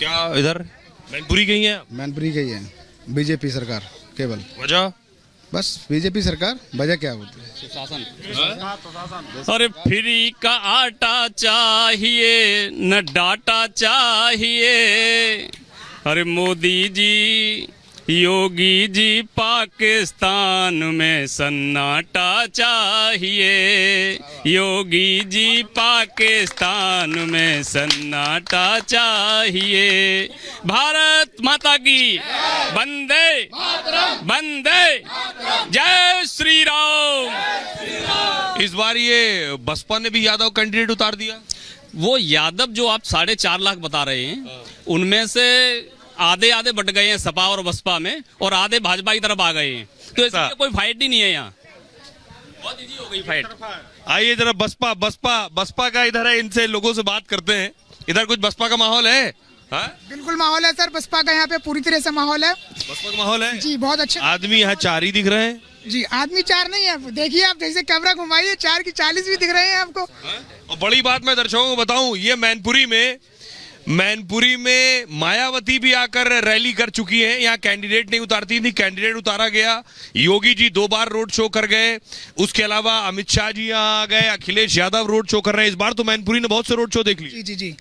क्या इधर मैनपुरी गई हैं? मैनपुरी गई है बीजेपी सरकार केवल। वजह? बस बीजेपी सरकार, वजह क्या होती है? शासन। अरे फ्री का आटा चाहिए न डाटा चाहिए। अरे मोदी जी योगी जी पाकिस्तान में सन्नाटा चाहिए। योगी जी पाकिस्तान में सन्नाटा चाहिए। भारत माता की वंदे वंदे जय श्री राम। इस बार ये बसपा ने भी यादव कैंडिडेट उतार दिया। वो यादव जो आप 4.5 लाख बता रहे हैं उनमें से आधे आधे बट गए हैं सपा और बसपा में और आधे भाजपा की तरफ आ गए हैं। तो इसलिए कोई फाइट ही नहीं है यहाँ, बहुत इजी हो गई फाइट। आइए जरा बसपा का इधर है, इनसे लोगों से बात करते हैं। इधर कुछ बसपा का माहौल है? हाँ? बिल्कुल माहौल है सर, बसपा का यहाँ पे पूरी तरह से माहौल है। बसपा का माहौल है जी, बहुत अच्छा। आदमी यहाँ 4 ही दिख रहे हैं। जी, आदमी 4 नहीं है, देखिए आप जैसे कैमरा घुमाइए 4 की 40 भी दिख रहे हैं आपको। और बड़ी बात मैं दर्शकों को बताऊं, ये मैनपुरी में मायावती भी आकर रैली कर चुकी हैं। यहाँ कैंडिडेट नहीं उतारती थी, कैंडिडेट उतारा गया। योगी जी 2 बार रोड शो कर गए। उसके अलावा अमित शाह जी यहाँ आ गए, अखिलेश यादव रोड शो कर रहे हैं। इस बार तो मैनपुरी ने बहुत से रोड शो देख लिए। जी जी जी,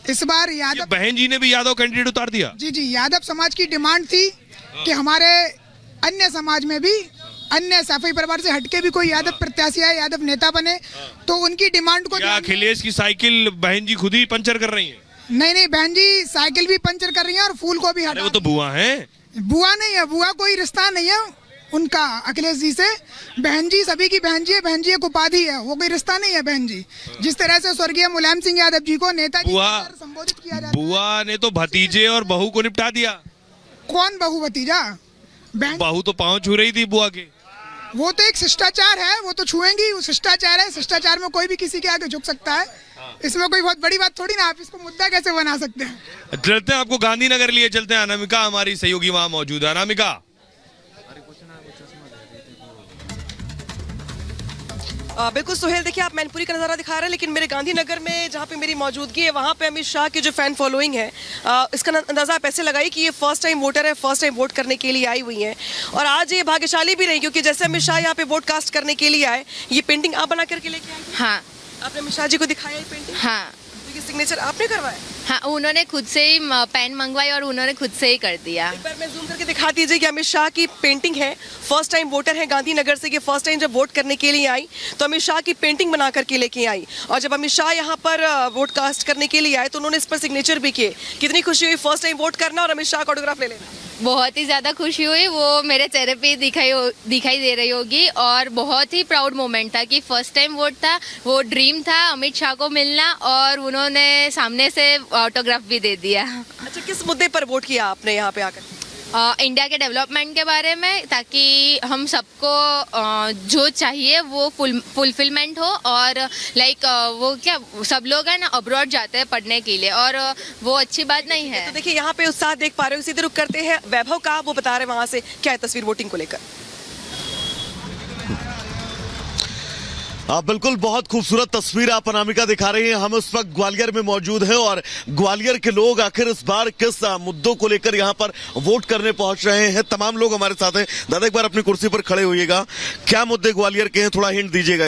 इस बार यादव बहन जी ने भी यादव कैंडिडेट उतार दिया। जी जी, यादव समाज की डिमांड थी कि हमारे अन्य समाज में भी अन्य सफाई परिवार से हटके भी कोई यादव प्रत्याशी है, यादव नेता बने। तो उनकी डिमांड को अखिलेश की साइकिल बहन जी खुद ही पंचर कर रही है। नहीं, बहन जी साइकिल भी पंचर कर रही है और फूल को भी हटा। वो तो बुआ है। बुआ नहीं है, बुआ कोई रिश्ता नहीं है उनका अखिलेश जी से। बहन जी सभी की बहन जी है, बहन जी एक उपाधि है, वो कोई रिश्ता नहीं है बहन जी। जिस तरह से स्वर्गीय मुलायम सिंह यादव जी को नेताजी संबोधित किया जाता है। बुआ ने तो भतीजे और बहू को निपटा दिया। कौन बहू भतीजा? बहू तो पाँव छू रही थी बुआ के। वो तो एक शिष्टाचार है, वो तो छुएंगी, वो शिष्टाचार है। शिष्टाचार में कोई भी किसी के आगे झुक सकता है, इसमें कोई बहुत बड़ी बात थोड़ी ना। आप इसको मुद्दा कैसे बना सकते हैं? चलते हैं, आपको गांधीनगर लिए चलते हैं। अनामिका हमारी सहयोगी वहां मौजूद है। अनामिका, बिल्कुल सुहेल, देखिए आप मैनपुरी का नज़ारा दिखा रहे हैं, लेकिन मेरे गांधीनगर में जहाँ पे मेरी मौजूदगी है वहाँ पे अमित शाह की जो फैन फॉलोइंग है, इसका अंदाज़ा आप ऐसे लगाइए कि ये फर्स्ट टाइम वोटर है, फर्स्ट टाइम वोट करने के लिए आई हुई हैं। और आज ये भाग्यशाली भी रही, क्योंकि जैसे अमित शाह यहाँ पे वोट कास्ट करने के लिए आए, ये पेंटिंग आप बना करके लेके आए? हाँ। आपने अमित शाह जी को दिखाया ये पेंटिंग? हाँ। ये सिग्नेचर आपने करवाया? हाँ, उन्होंने खुद से ही पेन मंगवाई और उन्होंने खुद से ही कर दिया। एक बार मैं जूम करके दिखा दीजिए कि अमित शाह की पेंटिंग है। फर्स्ट टाइम वोटर है गांधीनगर से, ये फर्स्ट टाइम जब वोट करने के लिए आई तो अमित शाह की पेंटिंग बना करके लेके आई। और जब अमित शाह यहाँ पर वोट कास्ट करने के लिए आए तो उन्होंने इस पर सिग्नेचर भी किए। कितनी खुशी हुई फर्स्ट टाइम वोट करना और अमित शाह का ऑटोग्राफ ले लेना? बहुत ही ज़्यादा खुशी हुई, वो मेरे चेहरे पे दिखाई दे रही होगी। और बहुत ही प्राउड मोमेंट था कि फर्स्ट टाइम वोट था, वो ड्रीम था अमित शाह को मिलना, और उन्होंने सामने से ऑटोग्राफ भी दे दिया। अच्छा, किस मुद्दे पर वोट किया आपने यहाँ पे आकर? इंडिया के डेवलपमेंट के बारे में, ताकि हम सबको जो चाहिए वो फुलफिलमेंट हो। और लाइक वो क्या, सब लोग हैं ना अब्रॉड जाते हैं पढ़ने के लिए, और वो अच्छी बात नहीं है। तो देखिए यहाँ पे उत्साह देख पा रहे हो। सीधे रुक करते हैं वैभव का, वो बता रहे हैं वहाँ से क्या है तस्वीर वोटिंग को लेकर। आप बिल्कुल बहुत खूबसूरत तस्वीर आप अनामिका दिखा रही हैं। हम इस वक्त ग्वालियर में मौजूद हैं और ग्वालियर के लोग आखिर इस बार किस मुद्दों को लेकर यहां पर वोट करने पहुंच रहे हैं, तमाम लोग हमारे साथ हैं। दादा एक बार अपनी कुर्सी पर खड़े होइएगा, क्या मुद्दे ग्वालियर के हैं, थोड़ा हिंट दीजिएगा।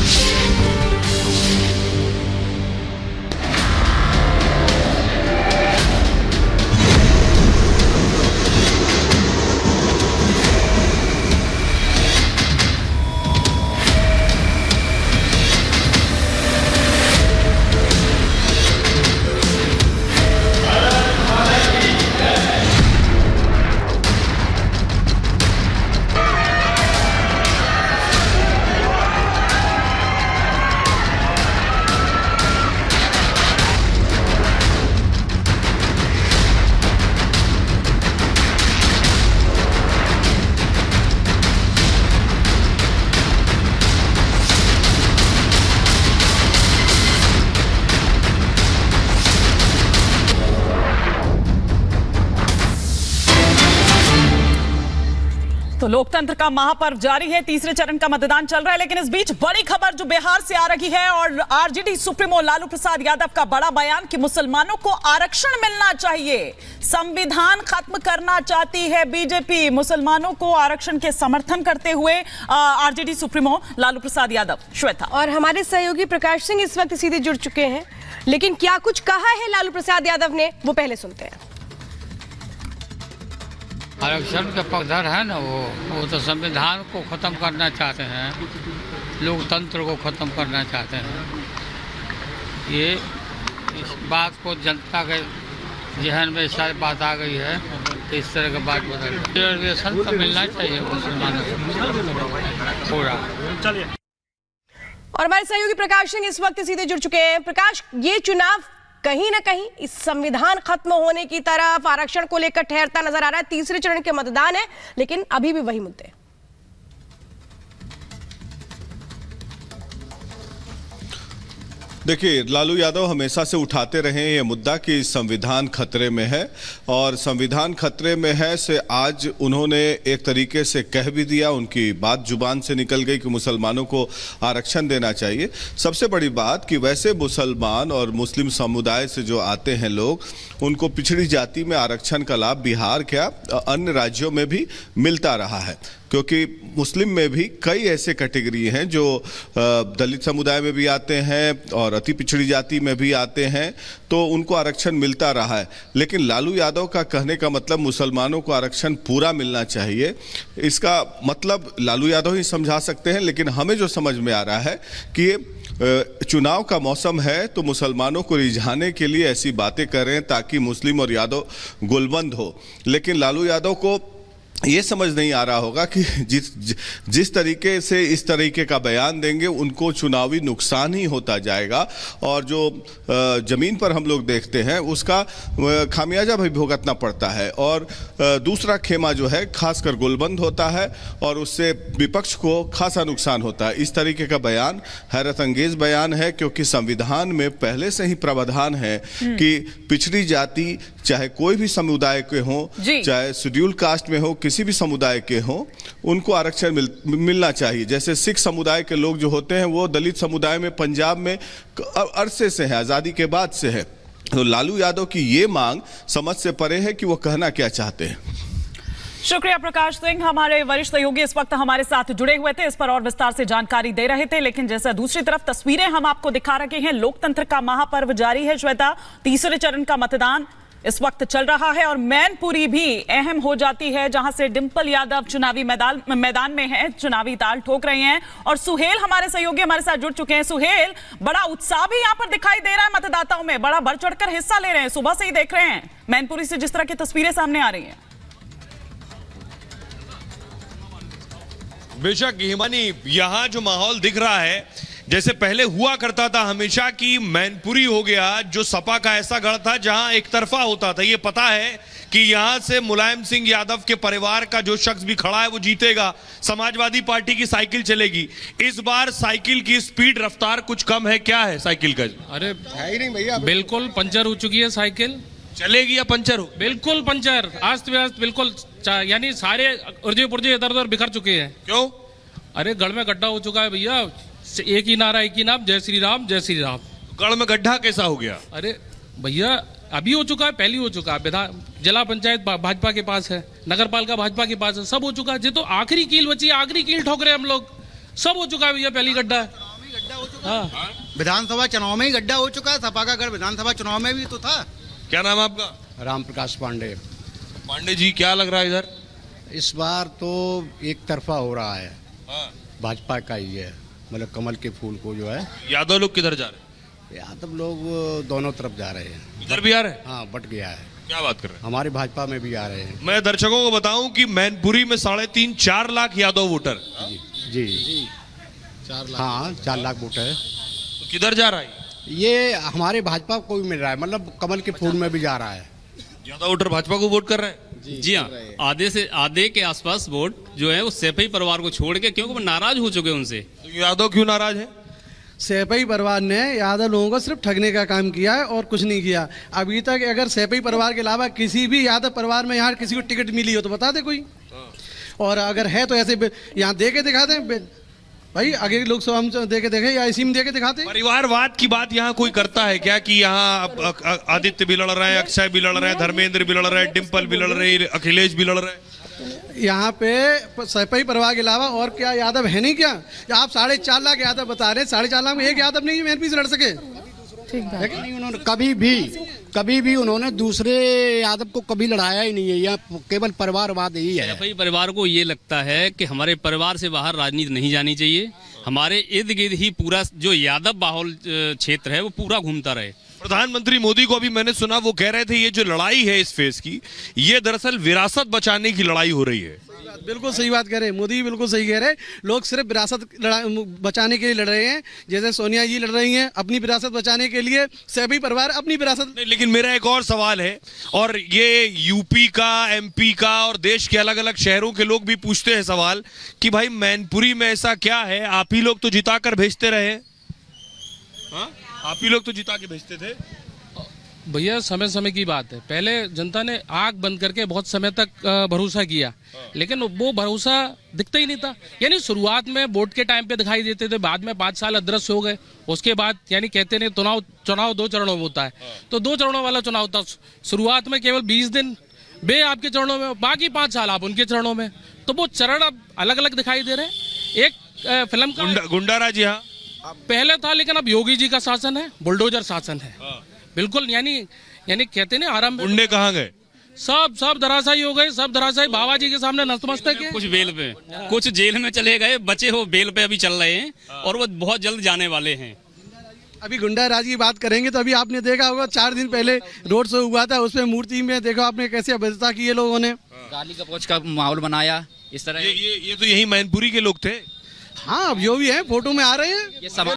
तो लोकतंत्र का महापर्व जारी है, तीसरे चरण का मतदान चल रहा है, लेकिन इस बीच बड़ी खबर जो बिहार से आ रही है और आरजेडी सुप्रीमो लालू प्रसाद यादव का बड़ा बयान कि मुसलमानों को आरक्षण मिलना चाहिए, संविधान खत्म करना चाहती है बीजेपी। मुसलमानों को आरक्षण के समर्थन करते हुए आरजेडी सुप्रीमो लालू प्रसाद यादव। श्वेता और हमारे सहयोगी प्रकाश सिंह इस वक्त सीधे जुड़ चुके हैं, लेकिन क्या कुछ कहा है लालू प्रसाद यादव ने, वो पहले सुनते हैं। आरक्षण का पक्षधर है ना, वो तो संविधान को ख़त्म करना चाहते हैं, लोकतंत्र को ख़त्म करना चाहते हैं। ये इस बात को जनता के जहन में शायद बात आ गई है, तो इस तरह की बात बदल गई। रिजर्वेशन तो मिलना चाहिए मुसलमानों को पूरा। और हमारे सहयोगी प्रकाश सिंह इस वक्त सीधे जुड़ चुके हैं। प्रकाश, ये चुनाव कहीं ना कहीं इस संविधान खत्म होने की तरफ, आरक्षण को लेकर ठहरता नजर आ रहा है। तीसरे चरण के मतदान है, लेकिन अभी भी वही मुद्दे। देखिए, लालू यादव हमेशा से उठाते रहे ये मुद्दा कि संविधान खतरे में है, और संविधान खतरे में है से आज उन्होंने एक तरीके से कह भी दिया, उनकी बात जुबान से निकल गई कि मुसलमानों को आरक्षण देना चाहिए। सबसे बड़ी बात कि वैसे मुसलमान और मुस्लिम समुदाय से जो आते हैं लोग, उनको पिछड़ी जाति में आरक्षण का लाभ बिहार क्या अन्य राज्यों में भी मिलता रहा है, क्योंकि मुस्लिम में भी कई ऐसे कैटेगरी हैं जो दलित समुदाय में भी आते हैं और अति पिछड़ी जाति में भी आते हैं, तो उनको आरक्षण मिलता रहा है। लेकिन लालू यादव का कहने का मतलब मुसलमानों को आरक्षण पूरा मिलना चाहिए, इसका मतलब लालू यादव ही समझा सकते हैं। लेकिन हमें जो समझ में आ रहा है कि चुनाव का मौसम है, तो मुसलमानों को रिझाने के लिए ऐसी बातें करें ताकि मुस्लिम और यादव गोलबंद हो। लेकिन लालू यादव को ये समझ नहीं आ रहा होगा कि जिस तरीके से इस तरीके का बयान देंगे, उनको चुनावी नुकसान ही होता जाएगा, और जो जमीन पर हम लोग देखते हैं उसका खामियाजा भी भुगतना पड़ता है। और दूसरा खेमा जो है खासकर गोलबंद होता है, और उससे विपक्ष को खासा नुकसान होता है। इस तरीके का बयान हैरत अंगेज बयान है, क्योंकि संविधान में पहले से ही प्रावधान है कि पिछड़ी जाति चाहे कोई भी समुदाय के हो, चाहे शेड्यूल कास्ट में हो, किसी भी समुदाय के हो, उनको आरक्षण मिलना चाहिए। जैसे सिख समुदाय के लोग जो होते हैं वो दलित समुदाय में पंजाब में अरसे से है, आज़ादी के बाद से है। तो लालू यादव की ये मांग समझ से परे है कि वो कहना क्या चाहते हैं। शुक्रिया प्रकाश सिंह। हमारे वरिष्ठ सहयोगी इस वक्त हमारे साथ जुड़े हुए थे, इस पर और विस्तार से जानकारी दे रहे थे। लेकिन जैसे दूसरी तरफ तस्वीरें हम आपको दिखा रहे हैं, लोकतंत्र का महापर्व जारी है। श्वेता, तीसरे चरण का मतदान इस वक्त चल रहा है और मैनपुरी भी अहम हो जाती है, जहां से डिंपल यादव चुनावी मैदान में है, चुनावी ताल ठोक रहे हैं। और सुहेल हमारे सहयोगी हमारे साथ जुड़ चुके हैं। सुहेल, बड़ा उत्साह भी यहां पर दिखाई दे रहा है, मतदाताओं में बड़ा बढ़ चढ़कर हिस्सा ले रहे हैं। सुबह से ही देख रहे हैं मैनपुरी से जिस तरह की तस्वीरें सामने आ रही हैं। बेशक हिमानी, यहां जो माहौल दिख रहा है, जैसे पहले हुआ करता था हमेशा कि मैनपुरी हो गया, जो सपा का ऐसा गढ़ था जहां एक तरफा होता था। ये पता है कि यहां से मुलायम सिंह यादव के परिवार का जो शख्स भी खड़ा है वो जीतेगा, समाजवादी पार्टी की साइकिल चलेगी। इस बार साइकिल की स्पीड रफ्तार कुछ कम है, क्या है साइकिल का? अरे है ही नहीं भैया, बिल्कुल पंचर हो चुकी है साइकिल। चलेगी या पंचर हो? बिल्कुल पंचर, अस्त व्यस्त, बिल्कुल, यानी सारे उर्जे पुर्जे इधर उधर बिखर चुके हैं। क्यों? अरे गढ़ में गड्ढा हो चुका है भैया, एक ही नारा, एक ही नाम, जय श्री राम जय श्री राम। गढ़ में गड्ढा कैसा हो गया? अरे भैया अभी हो चुका है, पहले हो चुका है। जिला पंचायत भाजपा के पास है, नगर पालिका भाजपा के पास है, सब हो चुका है। ये तो आखिरी कील बची है, आखिरी कील ठोक रहे हम लोग, सब हो चुका है भैया, पहली गड्ढा है। विधानसभा चुनाव में ही गड्ढा हो चुका है, सपा का गढ़ विधानसभा चुनाव में भी तो था। क्या नाम है आपका? राम प्रकाश पांडे। पांडे जी, क्या लग रहा है इधर? इस बार तो एक तरफा हो रहा है, भाजपा का ही है, मतलब कमल के फूल को जो है। यादव लोग किधर जा रहे हैं? यादव लोग दोनों तरफ जा रहे हैं। इधर भी आ रहे हैं? हाँ, बट गया है। क्या बात कर रहे हैं? हमारी भाजपा में भी आ रहे हैं। मैं दर्शकों को बताऊं कि मैनपुरी में 3.5-4 लाख यादव वोटर। जी 4 लाख। हाँ, 4 लाख वोटर है। तो किधर जा रहा है ये? हमारे भाजपा को भी मिल रहा है, मतलब कमल के फूल में भी जा रहा है। ज्यादा वोटर भाजपा को वोट कर रहे हैं? जी हाँ, आधे के आसपास वोट जो है वो सैफई परिवार को छोड़ के, क्योंकि वो नाराज हो चुके हैं उनसे। तो यादव क्यों नाराज है? सैफई परिवार ने यादव लोगों को सिर्फ ठगने का काम किया है और कुछ नहीं किया अभी तक। अगर सैफई परिवार के अलावा किसी भी यादव परिवार में यहाँ किसी को टिकट मिली हो तो बता दे कोई। और अगर है तो ऐसे यहाँ दे के दिखा दें भाई, आगे लोकसभा में दे के देखें या इसी में दे के दिखाते हैं। परिवारवाद की बात यहाँ कोई करता है क्या कि यहाँ आदित्य भी लड़ रहा है, अक्षय भी लड़ रहा है, धर्मेंद्र भी लड़ रहा है, डिम्पल भी लड़ रही है, अखिलेश भी लड़ रहा है? यहाँ पे सपा परिवार के अलावा और क्या यादव है नहीं क्या? आप 4.5 लाख यादव बता रहे हैं, 4.5 लाख में एक यादव नहीं एमपी से लड़ सके? नहीं, उन्होंने कभी भी उन्होंने दूसरे यादव को कभी लड़ाया ही नहीं है। यह केवल परिवारवाद ही है। सभी परिवार को ये लगता है कि हमारे परिवार से बाहर राजनीति नहीं जानी चाहिए, हमारे इर्द गिर्द ही पूरा जो यादव बाहुल क्षेत्र है वो पूरा घूमता रहे। प्रधानमंत्री मोदी को अभी मैंने सुना, वो कह रहे थे ये जो लड़ाई है इस फेज की, ये दरअसल विरासत बचाने की लड़ाई हो रही है। बिल्कुल सही बात कह रहे हैं मोदी, बिल्कुल सही कह रहे हैं। लोग सिर्फ विरासत बचाने के लिए लड़ रहे हैं, जैसे सोनिया जी लड़ रही हैं अपनी विरासत बचाने के लिए, सभी परिवार अपनी विरासत। लेकिन मेरा एक और सवाल है, और ये यूपी का, एमपी का और देश के अलग अलग शहरों के लोग भी पूछते हैं सवाल कि भाई मैनपुरी में ऐसा क्या है, आप ही लोग तो जिताकर भेजते रहे, आप ही लोग तो जिता के भेजते थे। भैया समय समय की बात है, पहले जनता ने आंख बंद करके बहुत समय तक भरोसा किया, लेकिन वो भरोसा दिखता ही नहीं था। यानी शुरुआत में वोट के टाइम पे दिखाई देते थे, बाद में 5 साल अदृश्य हो गए। उसके बाद यानी कहते नहीं चुनाव 2 चरणों में होता है, तो 2 चरणों वाला चुनाव था। शुरुआत में केवल 20 दिन बे आपके चरणों में, बाकी 5 साल आप उनके चरणों में, तो वो चरण अब अलग अलग दिखाई दे रहे हैं। एक फिल्म का गुंडाराज यहाँ पहले था, लेकिन अब योगी जी का शासन है, बुलडोजर शासन है। बिल्कुल, यानी कहते नहीं आराम। गुंडे कहाँ गए? सब धराशायी हो गए, सब धराशायी बाबा जी के सामने नतमस्तक है। कुछ बेल पे, कुछ जेल में चले गए, बचे हो बेल पे अभी चल रहे हैं, और वो बहुत जल्द जाने वाले हैं। अभी गुंडाराज की बात करेंगे तो अभी आपने देखा होगा 4 दिन पहले रोड शो हुआ था, उसमें मूर्ति में देखो आपने कैसे अभद्रता की है लोगों ने, गाली गलौज का माहौल बनाया इस तरह। ये तो यही मैनपुरी के लोग थे। हाँ, अब जो भी है फोटो में आ रहे हैं। ये